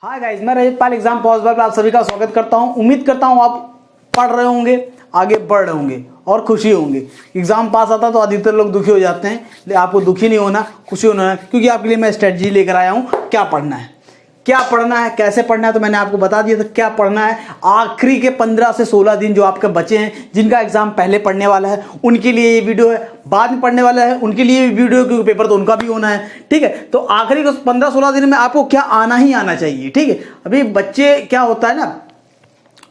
Hi guys, मैं रजत पाल exam possible पर आप सभी का स्वागत करता हूं। उम्मीद करता हूं आप पढ़ रहे होंगे, आगे बढ़ रहे होंगे और खुशी होंगे। एग्जाम पास आता तो अधिकतर लोग दुखी हो जाते हैं, लेकिन आपको दुखी नहीं होना, खुशी होना है, क्योंकि आपके लिए मैं स्ट्रेटजी लेकर आया हूं। क्या पढ़ना है, कैसे पढ़ना है, तो मैंने आपको बता दिया था क्या पढ़ना है। आखिरी के 15 से 16 दिन जो आपके बचे हैं, जिनका एग्जाम पहले पढ़ने वाला है, उनके लिए ये वीडियो है। बाद में पढ़ने वाला है उनके लिए भी वीडियो, क्योंकि पेपर तो उनका भी होना है। ठीक है, तो आखिरी को 15-16 दिन में आपको क्या आना ही आना चाहिए। ठीक है, अभी बच्चे क्या होता है ना,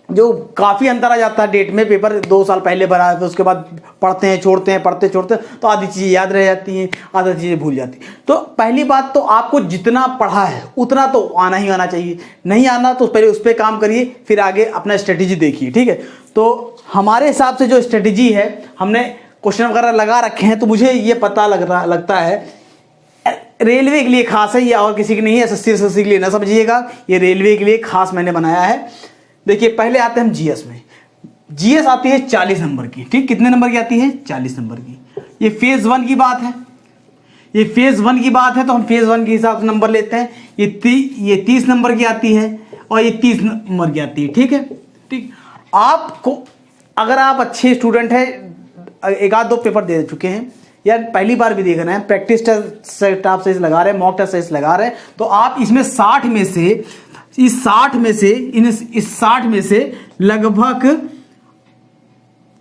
जो काफ़ी अंतर आ जाता है डेट में। पेपर 2 साल पहले भरा है, तो उसके बाद पढ़ते हैं, छोड़ते हैं, पढ़ते छोड़ते हैं, तो आधी चीज़ें याद रह जाती हैं, आधी चीज़ें भूल जाती हैं। तो पहली बात तो आपको जितना पढ़ा है उतना तो आना ही आना चाहिए। नहीं आना तो पहले उस पर काम करिए, फिर आगे अपना स्ट्रेटेजी देखिए। ठीक है, तो हमारे हिसाब से जो स्ट्रेटेजी है, हमने क्वेश्चन वगैरह लगा रखे हैं, तो मुझे ये पता लगता है रेलवे के लिए खास है, या और किसी की नहीं है। एसएससी के लिए ना समझिएगा, ये रेलवे के लिए खास मैंने बनाया है। देखिए, पहले आते हैं हम जीएस में। जीएस आती है 40 नंबर की। ठीक, कितने नंबर की आती है? 40 नंबर की। ये फेज 1 की बात है, ये फेज 1 की बात है, तो हम फेज 1 के हिसाब से नंबर लेते हैं। ये 30 नंबर की आती है और ये 30 नंबर की आती है। ठीक है, ठीक। आपको अगर आप अच्छे स्टूडेंट हैं, एक आध 2 पेपर दे चुके हैं, या पहली बार भी देख रहे हैं, प्रैक्टिस टेस्ट आप से लगा रहे हैं, मॉक टेस्ट लगा रहे हैं, तो आप इसमें 60 में से इस 60 में से लगभग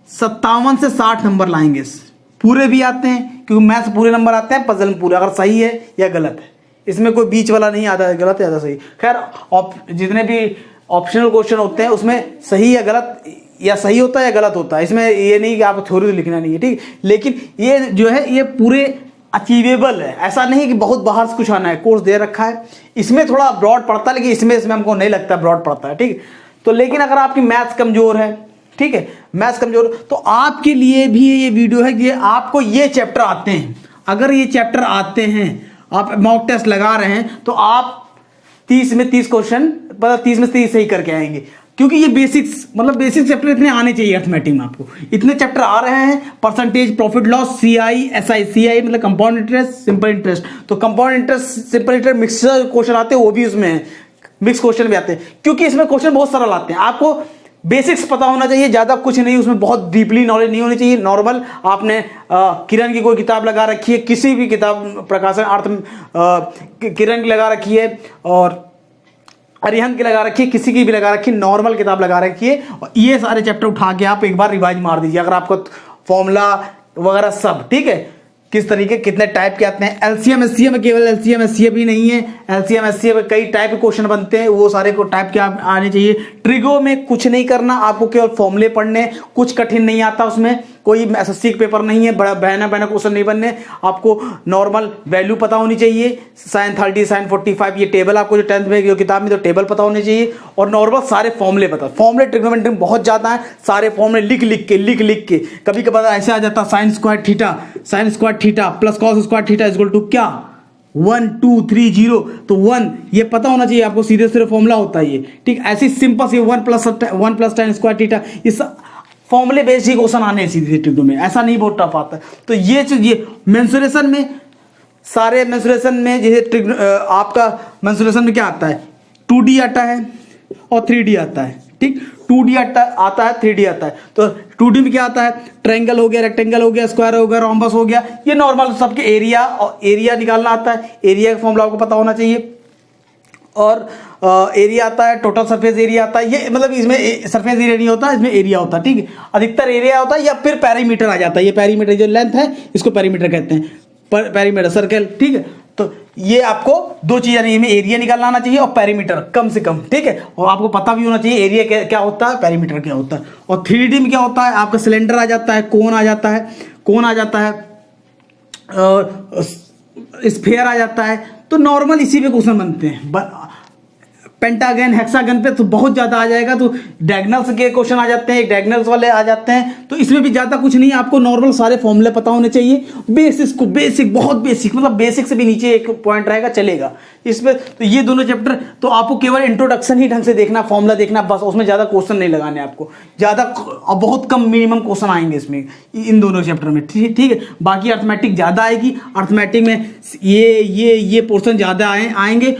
57 से 60 नंबर लाएंगे। पूरे भी आते हैं, क्योंकि मैथ्स पूरे नंबर आते हैं, पजल पूरे, अगर सही है या गलत है, इसमें कोई बीच वाला नहीं आता है, गलत है या सही। खैर, जितने भी ऑप्शनल क्वेश्चन होते हैं उसमें सही या गलत, या सही होता है या गलत होता है। इसमें ये नहीं कि आप थ्योरी लिखना नहीं है, ठीक। लेकिन ये जो है ये पूरे अचीवेबल है, ऐसा नहीं कि बहुत बाहर से कुछ आना है। कोर्स दे रखा है, इसमें थोड़ा ब्रॉड पड़ता है, लेकिन इसमें हमको नहीं लगता ब्रॉड पड़ता है। ठीक, तो लेकिन अगर आपकी मैथ्स कमजोर है, ठीक है, मैथ्स कमजोर, तो आपके लिए भी ये वीडियो है कि आपको ये चैप्टर आते हैं। अगर ये चैप्टर आते हैं, आप मॉक टेस्ट लगा रहे हैं, तो आप 30 में 30 क्वेश्चन, 30 में 30 सही करके आएंगे, क्योंकि ये बेसिक्स, मतलब बेसिक चैप्टर इतने आने चाहिए अर्थमेटिक में। आपको इतने चैप्टर आ रहे हैं, percentage, profit loss, CI, SI. CI मतलब कंपाउंड इंटरेस्ट, सिंपल इंटरेस्ट। तो compound interest, simple interest, mixer question आते हैं, वो भी उसमें है, मिक्स क्वेश्चन भी आते हैं, क्योंकि इसमें क्वेश्चन बहुत सरल आते हैं। आपको बेसिक्स पता होना चाहिए, ज्यादा कुछ नहीं, उसमें बहुत डीपली नॉलेज नहीं होनी चाहिए। नॉर्मल आपने किरण की कोई किताब लगा रखी है, किसी भी किताब, प्रकाशन अर्थ किरण की लगा रखी है, और अरिहंत की लगा रखी है, किसी की भी लगा रखी है, नॉर्मल किताब लगा रखी है, और ये सारे चैप्टर उठा के आप एक बार रिवाइज मार दीजिए। अगर आपको फॉर्मूला वगैरह सब ठीक है, किस तरीके, कितने टाइप के आते हैं। एलसीएम एससीएम में केवल एलसीएम एससीएम भी नहीं है, एलसीएम एससीएम में कई टाइप के क्वेश्चन बनते हैं, वो सारे को टाइप के आने चाहिए। ट्रिगो में कुछ नहीं करना, आपको केवल फॉर्मूले पढ़ने, कुछ कठिन नहीं आता उसमें, कोई एसएससी पेपर नहीं है, बड़ा बहना क्वेश्चन नहीं बनने। आपको नॉर्मल वैल्यू पता होनी चाहिए, sin 30 sin 45, ये टेबल आपको जो 10th में जो किताब में तो टेबल पता होने चाहिए, और नॉर्मल सारे फॉर्मूले पता। फॉर्मूले ट्रिग्नोमेट्री में बहुत ज्यादा है, सारे फॉर्मूले लिख के कभी कभार ऐसे आ जाता, sine square theta plus cos square theta equal to क्या 1 2 3 0, तो 1 ये पता होना चाहिए आपको, सीधे फॉर्मूला होता है ये। ठीक, ऐसी सिंपल सी 1 प्लस tan स्क्वायर थीटा, इस फॉर्मूले बेस्ड ही क्वेश्चन आने सीधे ट्रिग्नो में, ऐसा नहीं बहुत टफ आता है। तो ये चीज, ये मेंसुरेशन में, सारे मेंसुरेशन में, जैसे आपका मेंसुरेशन में क्या आता है, 2D आता है और 3D आता है। ठीक, 2D आता है, 3D आता है। तो 2D में क्या आता है, ट्रायंगल हो गया, रेक्टेंगल हो गया, स्क्वायर हो गया, रोम्बस हो गया, ये नॉर्मल सबके एरिया, और एरिया निकालना आता है, एरिया का फॉर्मूला आपको पता होना चाहिए। और एरिया आता है, टोटल सरफेस एरिया आता है, ये मतलब इसमें सरफेस एरिया नहीं होता, इसमें एरिया होता है। ठीक है, अधिकतर एरिया होता है, या फिर पेरीमीटर आ जाता है। ये पेरीमीटर जो लेंथ है, इसको पेरीमीटर कहते हैं, पेरीमीटर सर्कल। ठीक है, तो ये आपको 2 चीजें नहीं, एरिया निकालना आना चाहिए और पेरीमीटर कम से कम। ठीक है, और आपको पता भी होना चाहिए एरिया क्या होता है, पेरीमीटर क्या होता है। और 3D में क्या होता है, आपका सिलेंडर आ जाता है, कोन आ जाता है, स्फीयर आ जाता है। तो नॉर्मल इसी पे क्वेश्चन बनते हैं। पेंटागन, हेक्सागन पे तो बहुत ज्यादा आ जाएगा, तो डायगोनल्स के क्वेश्चन आ जाते हैं, डायगोनल्स वाले आ जाते हैं। तो इसमें भी ज्यादा कुछ नहीं है, आपको नॉर्मल सारे फॉर्मूले पता होने चाहिए। बेसिक बहुत बेसिक, मतलब बेसिक से भी नीचे एक पॉइंट रहेगा चलेगा इसमें। तो ये दोनों चैप्टर तो आपको केवल इंट्रोडक्शन ही ढंग से देखना, फॉर्मूला देखना, बस। उसमें ज्यादा क्वेश्चन नहीं लगाने आपको, ज्यादा बहुत कम मिनिमम क्वेश्चन आएंगे इसमें, इन दोनों चैप्टर में। ठीक है, बाकी अर्थमेटिक ज्यादा आएगी, अर्थमेटिक में ये पोर्शन ज्यादा आएंगे।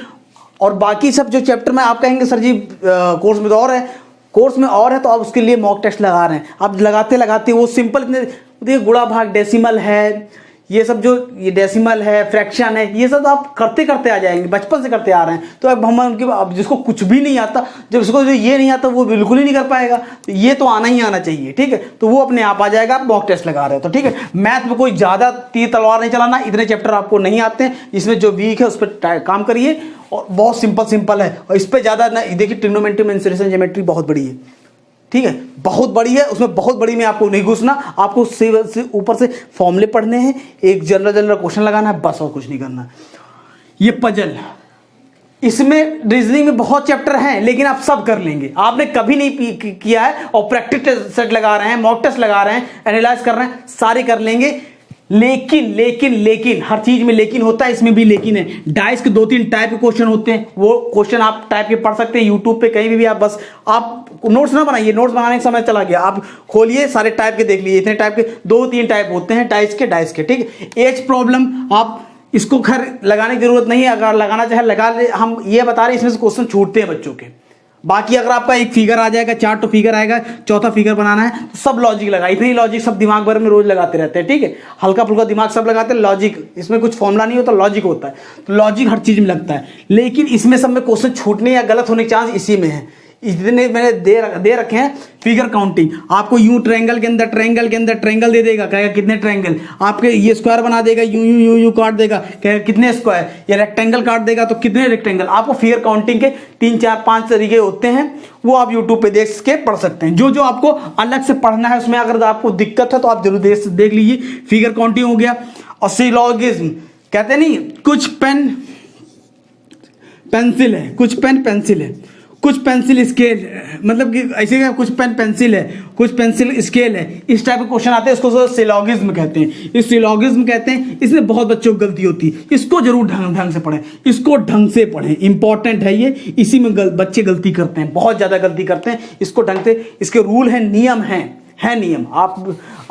और बाकी सब जो चैप्टर में आप कहेंगे सर जी कोर्स में तो और है, कोर्स में और है तो आप उसके लिए मॉक टेस्ट लगा रहे हैं। आप लगाते लगाते वो सिंपल इतने, देखिए गुणा भाग डेसिमल है, ये सब जो ये डेसिमल है, फ्रैक्शन है, ये सब आप करते करते आ जाएंगे, बचपन से करते आ रहे हैं। तो अब हम उनके, अब जिसको कुछ भी नहीं आता, जब उसको जो ये नहीं आता वो बिल्कुल ही नहीं कर पाएगा, तो ये तो आना ही आना चाहिए, ठीक है। तो वो अपने आप आ जाएगा, आप मॉक टेस्ट लगा रहे हो तो ठीक है। मैथ में कोई ज़्यादा तीर तलवार नहीं चलाना, इतने चैप्टर आपको नहीं आते हैं, इसमें जो वीक है उस पर काम करिए, और बहुत सिंपल है, और इस पर ज़्यादा ना देखिए, ट्रिग्नोमेट्री, मेंसुरेशन, ज्योमेट्री बहुत बड़ी है, ठीक है, बहुत बड़ी है, उसमें बहुत बड़ी में आपको नहीं घुसना, आपको से ऊपर से फॉर्मूले पढ़ने हैं, एक जनरल क्वेश्चन लगाना है, बस और कुछ नहीं करना। ये पजल, इसमें रीजनिंग में बहुत चैप्टर हैं, लेकिन आप सब कर लेंगे, आपने कभी नहीं किया है और प्रैक्टिस सेट लगा रहे हैं, मॉक टेस्ट लगा रहे हैं, एनालाइज कर रहे हैं, सारे कर लेंगे। लेकिन हर चीज में लेकिन होता है, इसमें भी लेकिन है। डाइस के 2-3 टाइप के क्वेश्चन होते हैं, वो क्वेश्चन आप टाइप के पढ़ सकते हैं यूट्यूब पे कहीं भी आप बस आप नोट्स ना बनाइए, नोट्स बनाने का समय चला गया, आप खोलिए सारे टाइप के देख लीजिए, इतने टाइप के 2-3 टाइप होते हैं डाइस के, ठीक है। एज प्रॉब्लम आप इसको खैर लगाने की जरूरत नहीं है, अगर लगाना चाहे लगा ले, हम ये बता रहे हैं इसमें से क्वेश्चन छूटते हैं बच्चों के। बाकी अगर आपका एक फिगर आ जाएगा, 4 तो फिगर आएगा, चौथा फिगर बनाना है तो सब लॉजिक लगा, इतने ही लॉजिक सब दिमाग भर में रोज लगाते रहते हैं, ठीक है। हल्का फुल्का दिमाग सब लगाते हैं, लॉजिक इसमें कुछ फॉर्मूला नहीं होता, लॉजिक होता है, तो लॉजिक हर चीज में लगता है। लेकिन इसमें सब में क्वेश्चन छूटने या गलत होने के चांस इसी में है। इतने मैंने दे रखे हैं फिगर काउंटिंग, आपको यूं ट्रायंगल के अंदर ट्रायंगल दे देगा, कहेगा कितने ट्रायंगल, आपके ये स्क्वायर बना देगा, यूं काट देगा, कहेगा कितने स्क्वायर, या रेक्टेंगल काट देगा तो कितने रेक्टेंगल। आपको फिगर काउंटिंग के 3, 4, 5 तरीके होते हैं, वो आप यूट्यूब पे देख के पढ़ सकते हैं। जो आपको अलग से पढ़ना है उसमें अगर आपको दिक्कत है तो आप जरूर देख लीजिए। फिगर काउंटिंग हो गया, और सिलॉगिज्म कहते नहीं, कुछ पेन पेंसिल है, कुछ पेन पेंसिल है, कुछ पेंसिल स्केल, मतलब कि ऐसे कुछ पेन पेंसिल है, कुछ पेंसिल स्केल है, इस टाइप के क्वेश्चन आते हैं, इसको सिलॉगिज्म कहते हैं। इस सिलॉगिज्म कहते हैं, इसमें बहुत बच्चों को गलती होती है, इसको जरूर ढंग से पढ़ें, इसको ढंग से पढ़ें, इंपॉर्टेंट है ये, इसी में बच्चे गलती करते हैं, बहुत ज्यादा गलती करते हैं, इसको ढंग से, इसके रूल हैं, नियम हैं, नियम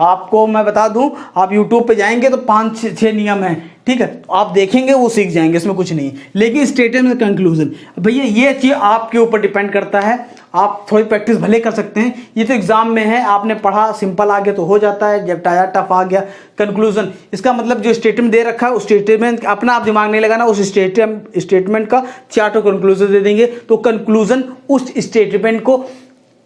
आपको मैं बता दूं, आप YouTube पे जाएंगे तो 5-6 नियम हैं, ठीक है, तो आप देखेंगे वो सीख जाएंगे, इसमें कुछ नहीं है। लेकिन स्टेटमेंट कंक्लूजन भैया ये चीज आपके ऊपर डिपेंड करता है, आप थोड़ी प्रैक्टिस भले कर सकते हैं, ये तो एग्जाम में है, आपने पढ़ा, सिंपल आ गया तो हो जाता है, जब टाया टफ आ गया। कंक्लूजन, इसका मतलब जो स्टेटमेंट दे रखा है उस स्टेटमेंट अपना आप दिमाग नहीं लगाना, उस स्टेटमेंट का 4 कंक्लूजन दे देंगे, तो कंक्लूजन उस स्टेटमेंट को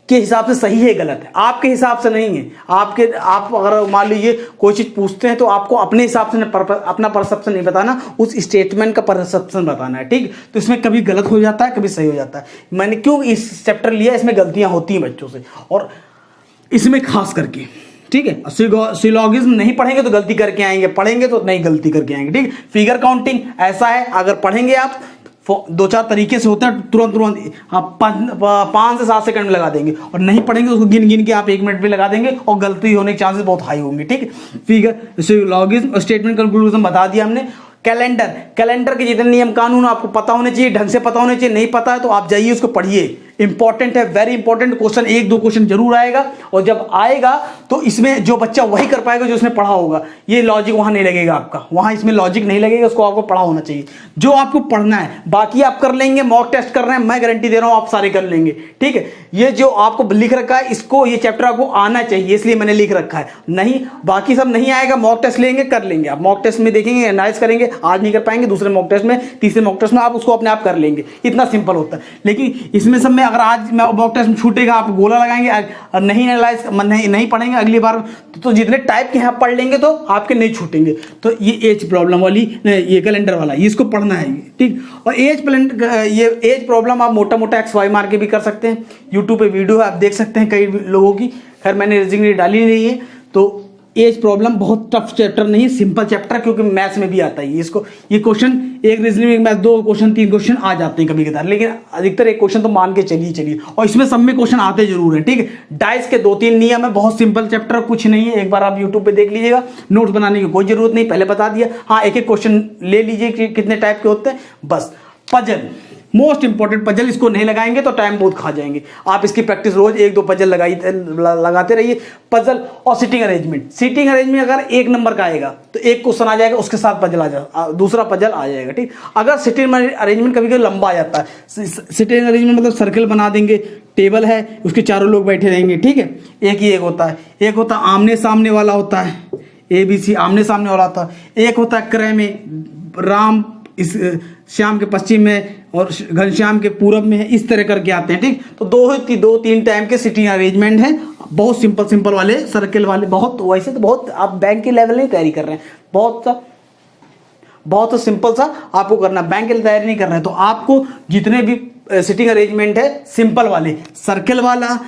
के हिसाब से सही है गलत है, आपके हिसाब से नहीं है। आप अगर मान लीजिए कोई चीज पूछते हैं तो आपको अपने हिसाब से अपना परसेप्शन नहीं बताना, उस स्टेटमेंट का परसेप्शन बताना है, ठीक। तो इसमें कभी गलत हो जाता है, कभी सही हो जाता है। मैंने क्यों इस चैप्टर लिया, इसमें गलतियां होती हैं बच्चों से, और इसमें खास करके, ठीक है। सिलॉगिज्म नहीं पढ़ेंगे तो गलती करके आएंगे, पढ़ेंगे तो नहीं गलती करके आएंगे, ठीक। फिगर काउंटिंग ऐसा है, अगर पढ़ेंगे आप 2-4 तरीके से होता है, तुरंत आप 5 से 7 सेकंड में लगा देंगे, और नहीं पढ़ेंगे तो उसको गिन के आप 1 मिनट में लगा देंगे, और गलती होने के चांसेस बहुत हाई होंगे, ठीक है। फिगर सिलॉगिज्म, स्टेटमेंट कंक्लूजन बता दिया हमने। कैलेंडर के जितने नियम कानून आपको पता होने चाहिए, ढंग से पता होने चाहिए, नहीं पता है तो आप जाइए उसको पढ़िए, इंपॉर्टेंट है, वेरी इंपॉर्टेंट क्वेश्चन, 1-2 क्वेश्चन जरूर आएगा, और जब आएगा तो इसमें जो बच्चा वही कर पाएगा जो उसने पढ़ा होगा, ये लॉजिक वहां नहीं लगेगा आपका, वहां इसमें लॉजिक नहीं लगेगा, उसको आपको पढ़ा होना चाहिए, जो आपको पढ़ना है। बाकी आप कर लेंगे, मॉक टेस्ट कर रहे हैं, मैं गारंटी दे रहा हूं आप सारे कर लेंगे, ठीक है। ये जो आपको लिख रखा है, इसको ये चैप्टर आपको आना चाहिए, इसलिए मैंने लिख रखा है, नहीं बाकी सब नहीं आएगा, मॉक टेस्ट लेंगे, कर लेंगे, आप मॉक टेस्ट में देखेंगे, एनालाइज करेंगे, आज नहीं कर पाएंगे, दूसरे मॉक टेस्ट में, तीसरे मॉक टेस्ट में आप उसको अपने आप कर लेंगे, इतना सिंपल होता है। लेकिन इसमें सब में अगर आज मॉक टेस्ट में छूटेगा, आप गोला लगाएंगे और नहीं एनालाइज नहीं पढ़ेंगे, अगली बार तो जितने टाइप के आप पढ़ लेंगे तो आपके नहीं छूटेंगे। तो ये एज प्रॉब्लम वाली, ये कैलेंडर वाला, ये इसको पढ़ना है, ठीक। और ये एज प्रॉब्लम आप मोटा मोटा XY मार के भी कर सकते हैं, यूट्यूब पे वीडियो आप देख सकते हैं कई लोगों की, खैर मैंने रीजनिंग डाली नहीं है। तो एज प्रॉब्लम बहुत टफ चैप्टर नहीं है, सिंपल चैप्टर, क्योंकि मैथ्स में भी आता है इसको, ये क्वेश्चन एक रीजनिंग में 2 क्वेश्चन 3 क्वेश्चन आ जाते हैं कभी कभार, लेकिन अधिकतर एक क्वेश्चन तो मान के चलिए, और इसमें सब में क्वेश्चन आते जरूर है, ठीक है। डाइस के 2-3 नियम है, बहुत सिंपल चैप्टर, कुछ नहीं है, एक बार आप यूट्यूब पे देख लीजिएगा, नोट्स बनाने की कोई जरूरत नहीं, पहले बता दिया। हाँ, एक क्वेश्चन ले लीजिए कि कितने टाइप के होते हैं, बस। पजल, मोस्ट इंपॉर्टेंट पजल, इसको नहीं लगाएंगे तो टाइम बहुत खा जाएंगे। आप इसकी प्रैक्टिस रोज 1-2 पजल लगाते रहिए। पजल और सिटिंग अरेंजमेंट। सिटिंग अरेंजमेंट अगर 1 नंबर का आएगा तो एक क्वेश्चन आ जाएगा, उसके साथ पजल आ जाएगा, दूसरा पजल आ जाएगा, ठीक। अगर सिटिंग अरेंजमेंट कभी कभी लंबा आ जाता है, सिटिंग अरेंजमेंट मतलब सर्कल बना देंगे, टेबल है, उसके चारों लोग बैठे रहेंगे, ठीक है। एक ही एक होता है, एक होता है आमने सामने वाला होता है, ABC आमने सामने वाला होता है। एक होता है क्रय में, राम इस श्याम के पश्चिम में और घनश्याम के पूरब में है, इस तरह करके आते हैं, ठीक। तो 2-3 टाइम के सिटिंग अरेंजमेंट है, बहुत सिंपल वाले, सर्कल वाले, बहुत वैसे तो बहुत आप बैंक के लेवल नहीं तैयारी कर रहे हैं, बहुत सिंपल सा आपको करना, बैंक के लिए तैयारी नहीं कर रहे हैं। तो आपको जितने भी सिटिंग अरेंजमेंट है सिंपल वाले, सर्कल वाला,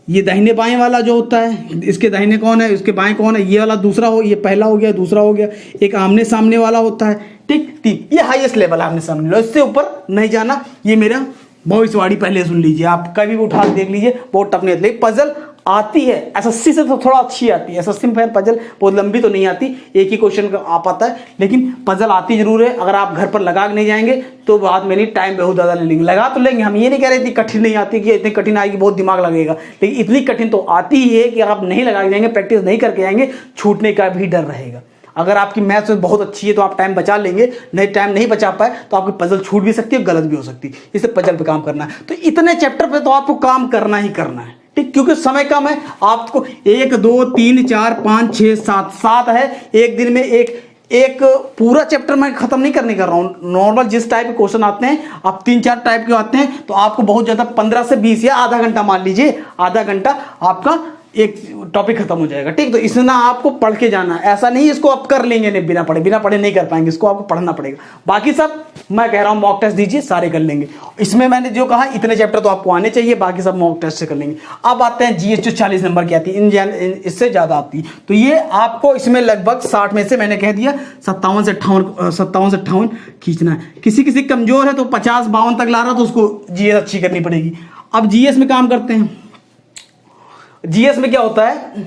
ये दाहिने बाएं वाला जो होता है, इसके दाहिने कौन है, इसके बाएं कौन है, ये वाला दूसरा हो, ये पहला हो गया, दूसरा हो गया, एक आमने सामने वाला होता है, ठीक। 3 ये हाईएस्ट लेवल आमने सामने वाला, इससे ऊपर नहीं जाना। ये मेरा भविष्यवाणी पहले सुन लीजिए, आप कभी भी उठा देख लीजिए, बहुत टफ नहीं आती। पजल आती है एसएससी से तो थोड़ा अच्छी आती है, एसएससी में पजल बहुत लंबी तो नहीं आती, एक ही क्वेश्चन का आ पाता है, लेकिन पजल आती जरूर है। अगर आप घर पर लगा के नहीं जाएंगे तो बात मेरी टाइम बहुत ज़्यादा ले लेंगे। लगा तो लेंगे, हम ये नहीं कह रहे इतनी कठिन नहीं आती कि इतनी कठिन आएगी बहुत दिमाग लगेगा, लेकिन इतनी कठिन तो आती ही है कि आप नहीं लगा के जाएंगे, प्रैक्टिस नहीं करके जाएंगे, छूटने का भी डर रहेगा। अगर आपकी मैथ्स बहुत अच्छी है तो आप टाइम बचा लेंगे, नहीं टाइम नहीं बचा पाए तो आपकी पजल छूट भी सकती है, गलत भी हो सकती है। इससे पजल पे काम करना है। तो इतने चैप्टर पे तो आपको काम करना ही करना है, ठीक, क्योंकि समय कम है। आपको 1 2 3 4 5 6 7 है, एक दिन में एक पूरा चैप्टर मैं खत्म नहीं करने कर रहा हूँ। नॉर्मल जिस टाइप के क्वेश्चन आते हैं, आप 3-4 टाइप के आते हैं, तो आपको बहुत ज्यादा 15 से 20 या आधा घंटा मान लीजिए, आधा घंटा आपका एक टॉपिक खत्म हो जाएगा, ठीक। तो इसमें ना आपको पढ़ के जाना है, ऐसा नहीं इसको आप कर लेंगे नहीं, बिना पढ़े नहीं कर पाएंगे, इसको आपको पढ़ना पड़ेगा। बाकी सब मैं कह रहा हूँ मॉक टेस्ट दीजिए, सारे कर लेंगे। इसमें मैंने जो कहा इतने चैप्टर तो आपको आने चाहिए, बाकी सब मॉक टेस्ट से कर लेंगे। अब आते हैं जीएस जो 40 नंबर की आती है, इससे ज्यादा आती है, तो ये आपको इसमें लगभग 60 में से मैंने कह दिया 57 से 58 खींचना है। किसी कमजोर है तो 50-52 तक ला रहा तो उसको जीएस अच्छी करनी पड़ेगी। अब जीएस में काम करते हैं। जीएस में क्या होता है,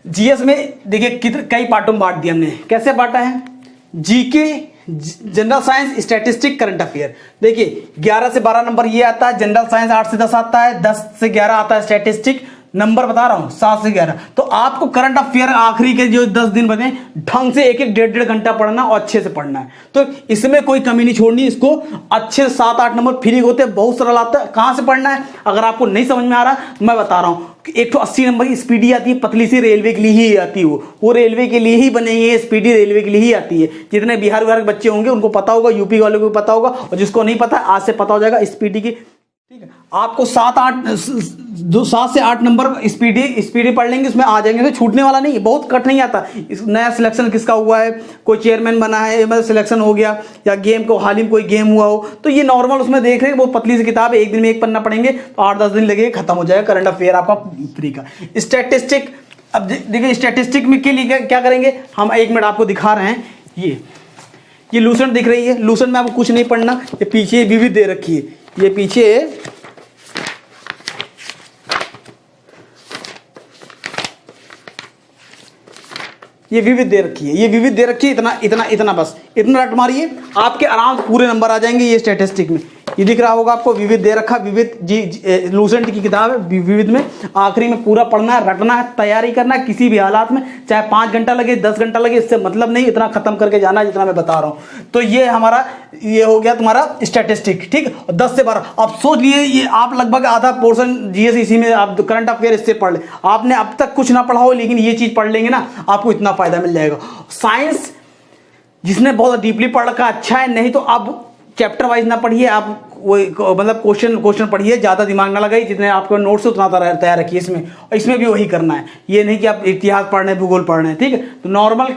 जीएस में देखिए कई पार्टों में बांट दिया हमने। कैसे बांटा है, GK, general science, statistic, current affair. देखिए 11 से 12 नंबर ये आता है, जनरल साइंस 8 से 10 आता है, 10 से 11 आता है स्टैटिस्टिक, नंबर बता रहा हूं 7 से 11। तो आपको करंट अफेयर आखिरी के जो 10 दिन बचे ढंग से 1-1 घंटा पढ़ना और अच्छे से पढ़ना है। तो इसमें कोई कमी नहीं छोड़नी, इसको अच्छे 7-8 नंबर फ्री होते हैं, बहुत सरल आता है। कहां से पढ़ना है, अगर आपको नहीं समझ में आ रहा मैं बता रहा हूं, 180 नंबर की स्पीडी आती है, पतली सी, रेलवे के लिए ही आती है, वो रेलवे के लिए ही बनी है, स्पीडी रेलवे के लिए ही आती है। जितने बिहार के बच्चे होंगे उनको पता होगा, यूपी वालों को पता होगा, और जिसको नहीं पता आज से पता हो जाएगा स्पीडी की, ठीक है। आपको 7 से 8 नंबर स्पीडी पढ़ लेंगे, उसमें आ जाएंगे, तो छूटने वाला नहीं है, बहुत कट नहीं आता। नया सिलेक्शन किसका हुआ है, कोई चेयरमैन बना है, मतलब सिलेक्शन हो गया, या गेम को हाल ही में कोई गेम हुआ हो, तो ये नॉर्मल उसमें देख रहे हैं, बहुत पतली सी किताब है, एक दिन में एक पन्ना पढ़ेंगे तो 8-10 दिन लगेगा, खत्म हो जाएगा करंट अफेयर आपका फ्री का। स्टैटिस्टिक, अब देखिए स्टैटिस्टिक में के लिए क्या करेंगे हम, 1 मिनट आपको दिखा रहे हैं। ये लूसेंट दिख रही है, लूसेंट में आपको कुछ नहीं पढ़ना, ये पीछे विविध दे रखी है, ये पीछे ये विविध दे रखी है, ये विविध दे रखी है, इतना बस, इतना रट मारिए, आपके आराम से पूरे नंबर आ जाएंगे। ये स्टैटिस्टिक में ये दिख रहा होगा आपको, विविध दे रखा, विविध लूसेंट की किताब है, विविध में आखिरी में पूरा पढ़ना है, रटना है, तैयारी करना है किसी भी हालात में, चाहे 5 घंटा लगे 10 घंटा लगे, इससे मतलब नहीं, इतना खत्म करके जाना है जितना मैं बता रहा हूं। तो ये हमारा ये हो गया तुम्हारा स्टैटिस्टिक, ठीक। 10 से 12 अब सोच लिए, ये आप लगभग आधा पोर्शन जीएस इसी में, आप करंट अफेयर इससे पढ़ ले। आपने अब तक कुछ ना पढ़ा हो, लेकिन ये चीज पढ़ लेंगे ना, आपको इतना फायदा मिल जाएगा। साइंस जिसने बहुत डीपली पढ़ रखा अच्छा है, नहीं तो अब चैप्टर वाइज ना पढ़िए, आप वही मतलब क्वेश्चन पढ़िए, ज़्यादा दिमाग ना लगाइए, जितने आपको नोट्स उतना तैयार रखिए। इसमें भी वही करना है, ये नहीं कि आप इतिहास पढ़ रहे हैं, भूगोल पढ़ रहे हैं, ठीक है। तो नॉर्मल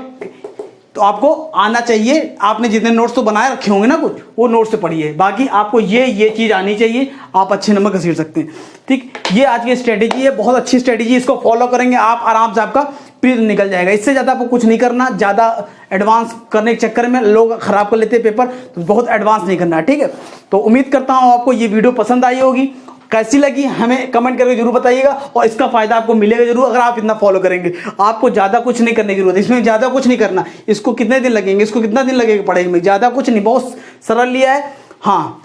तो आपको आना चाहिए, आपने जितने नोट्स तो बनाए रखे होंगे ना कुछ, वो नोट्स से पढ़िए, बाकी आपको ये चीज़ आनी चाहिए, आप अच्छे नंबर घसीट सकते हैं, ठीक। ये आज की स्ट्रेटेजी है, बहुत अच्छी स्ट्रेटेजी, इसको फॉलो करेंगे आप आराम से आपका पीरियड निकल जाएगा। इससे ज़्यादा आपको कुछ नहीं करना, ज़्यादा एडवांस करने के चक्कर में लोग खराब कर लेते हैं पेपर, तो बहुत एडवांस नहीं करना है, ठीक है। तो उम्मीद करता हूँ आपको ये वीडियो पसंद आई होगी, कैसी लगी हमें कमेंट करके जरूर बताइएगा, और इसका फायदा आपको मिलेगा जरूर अगर आप इतना फॉलो करेंगे। आपको ज़्यादा कुछ नहीं करने की जरूरत है, इसमें ज़्यादा कुछ नहीं करना। इसको कितने दिन लगेंगे, इसको कितना दिन लगेगा पढ़ाई में, ज़्यादा कुछ नहीं, बहुत सरल लिया है। हाँ,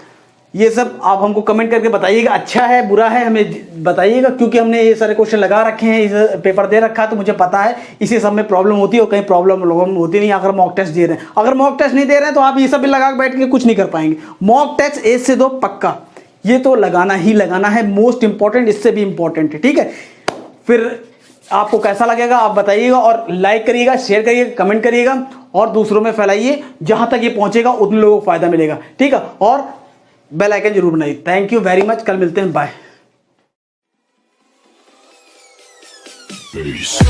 ये सब आप हमको कमेंट करके बताइएगा, अच्छा है बुरा है हमें बताइएगा, क्योंकि हमने ये सारे क्वेश्चन लगा रखे हैं, इस पेपर दे रखा है, तो मुझे पता है इसी सब में प्रॉब्लम होती है और कहीं प्रॉब्लम लोगों में होती नहीं अगर मॉक टेस्ट दे रहे हैं। अगर मॉक टेस्ट नहीं दे रहे हैं तो आप ये सब भी लगा के बैठ के कुछ नहीं कर पाएंगे। मॉक टेस्ट 1 से 2 पक्का, ये तो लगाना ही लगाना है, मोस्ट इंपॉर्टेंट, इससे भी इंपॉर्टेंट है, ठीक है। फिर आपको कैसा लगेगा आप बताइएगा, और लाइक करिएगा, शेयर करिएगा, कमेंट करिएगा और दूसरों में फैलाइए, जहां तक ये पहुंचेगा उतने लोगों को फायदा मिलेगा, ठीक है। और बेल आइकन जरूर बनाइए। थैंक यू वेरी मच, कल मिलते हैं, बाय। Peace.